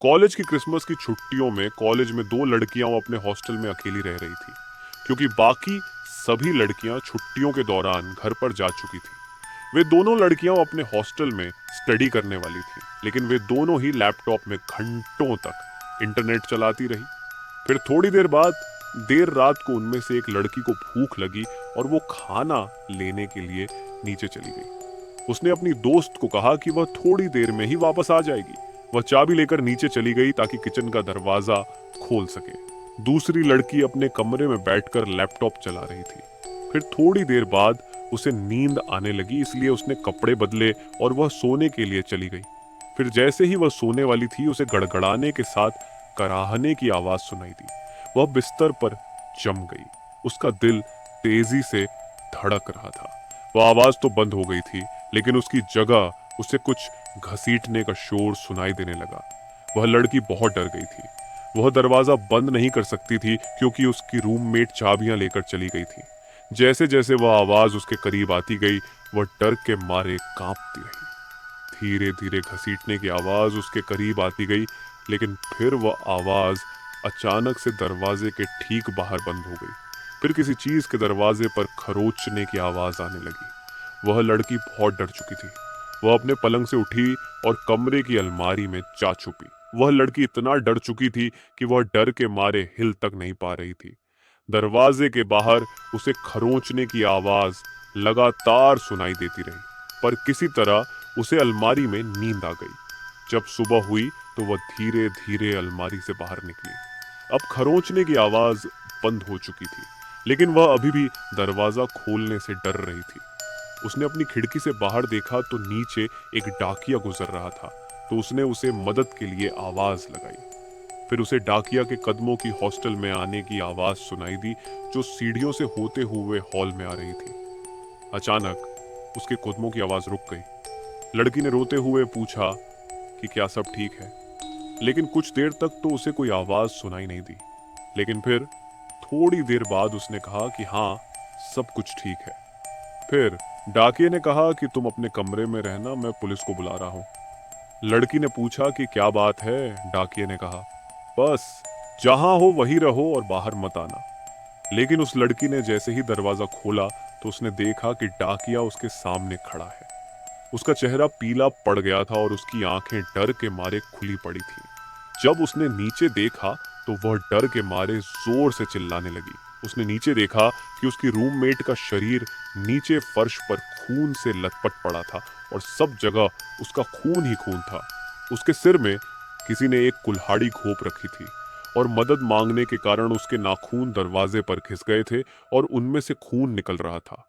College की Christmas की छुट्टियों में कॉलेज में दो लड़कियां वो अपने हॉस्टल में अकेली रह रही थी, क्योंकि बाकी सभी लड़कियां छुट्टियों के दौरान घर पर जा चुकी थी। वे दोनों लड़कियां अपने हॉस्टल में स्टडी करने वाली थी, लेकिन वे दोनों ही लैपटॉप में घंटों तक इंटरनेट चलाती रही। फिर थोड़ी देर बाद देर रात को उनमें से एक लड़की को भूख लगी और वो खाना लेने के लिए नीचे चली गई। उसने अपनी दोस्त को कहा कि वह थोड़ी देर में ही वापस आ जाएगी। वह चाबी लेकर नीचे चली गई ताकि किचन का दरवाजा खोल सके। दूसरी लड़की अपने कमरे में बैठकर लैपटॉप चला रही थी। फिर थोड़ी देर बाद उसे नींद आने लगी, इसलिए उसने कपड़े बदले और वह सोने के लिए चली गई। फिर जैसे ही वह सोने वाली थी, उसे गड़गड़ाने के साथ कराहने की आवाज सुनाई दी। वह बिस्तर पर जम गई। उसका दिल तेजी से धड़क रहा था। वह आवाज तो बंद हो गई थी, लेकिन उसकी जगह उसे कुछ घसीटने का शोर सुनाई देने लगा। वह लड़की बहुत डर गई थी। वह दरवाजा बंद नहीं कर सकती थी, क्योंकि उसकी रूममेट चाबियां लेकर चली गई थी। जैसे जैसे वह आवाज उसके करीब आती गई, वह डर के मारे कांपती रही। धीरे धीरे घसीटने की आवाज उसके करीब आती गई, लेकिन फिर वह आवाज अचानक से दरवाजे के ठीक बाहर बंद हो गई। फिर किसी चीज के दरवाजे पर खरोचने की आवाज आने लगी। वह लड़की बहुत डर चुकी थी। वह अपने पलंग से उठी और कमरे की अलमारी में जा छुपी। वह लड़की इतना डर चुकी थी कि वह डर के मारे हिल तक नहीं पा रही थी। दरवाजे के बाहर उसे खरोंचने की आवाज लगातार सुनाई देती रही, पर किसी तरह उसे अलमारी में नींद आ गई। जब सुबह हुई तो वह धीरे धीरे अलमारी से बाहर निकली। अब खरोंचने की आवाज बंद हो चुकी थी, लेकिन वह अभी भी दरवाजा खोलने से डर रही थी। उसने अपनी खिड़की से बाहर देखा तो नीचे एक डाकिया गुजर रहा था, तो उसने उसे मदद के लिए आवाज लगाई। फिर उसे डाकिया के कदमों की हॉस्टल में आने की आवाज सुनाई दी, जो सीढ़ियों से होते हुए हॉल में आ रही थी। अचानक उसके कदमों की आवाज रुक गई। लड़की ने रोते हुए पूछा कि क्या सब ठीक है, लेकिन कुछ देर तक तो उसे कोई आवाज सुनाई नहीं दी। लेकिन फिर थोड़ी देर बाद उसने कहा कि हाँ, सब कुछ ठीक है। फिर डाकिये ने कहा कि तुम अपने कमरे में रहना, मैं पुलिस को बुला रहा हूँ। लड़की ने पूछा कि क्या बात है। डाकिये ने कहा, बस जहां हो वहीं रहो और बाहर मत आना। लेकिन उस लड़की ने जैसे ही दरवाजा खोला तो उसने देखा कि डाकिया उसके सामने खड़ा है। उसका चेहरा पीला पड़ गया था और उसकी आंखें डर के मारे खुली पड़ी थी। जब उसने नीचे देखा तो वह डर के मारे जोर से चिल्लाने लगी। उसने नीचे देखा कि उसकी रूममेट का शरीर नीचे फर्श पर खून से लथपथ पड़ा था और सब जगह उसका खून ही खून था। उसके सिर में किसी ने एक कुल्हाड़ी घोंप रखी थी और मदद मांगने के कारण उसके नाखून दरवाजे पर घिस गए थे और उनमें से खून निकल रहा था।